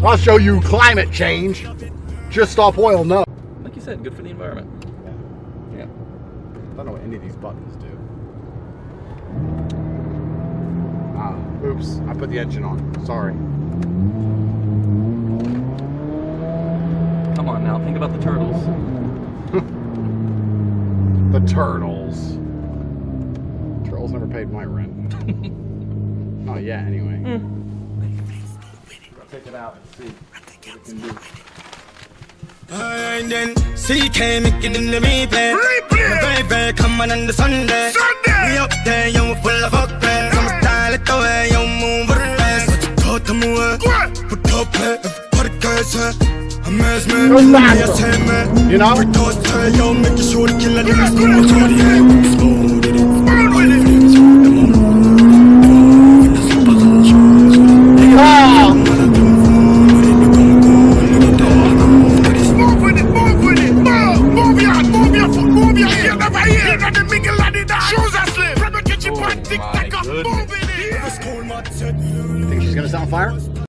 I'll show you climate change. Just stop oil, no. Like you said, good for the environment. Yeah. I don't know what any of these buttons do. Oops, I put the engine on. Sorry. Come on now, think about the turtles. The turtles. Turtles never paid my rent. Not yet, anyway. I'll take it out and see what we can do. And then city came making in the replay. Very come on the Sunday. We up there, you full of fuck plans. I'm style it the way you move with the rest. What you thought to move? Put up it, put it case. I'm as man, you know? Yo, make you sure to kill it. Smooth with it. Think she's gonna set on fire?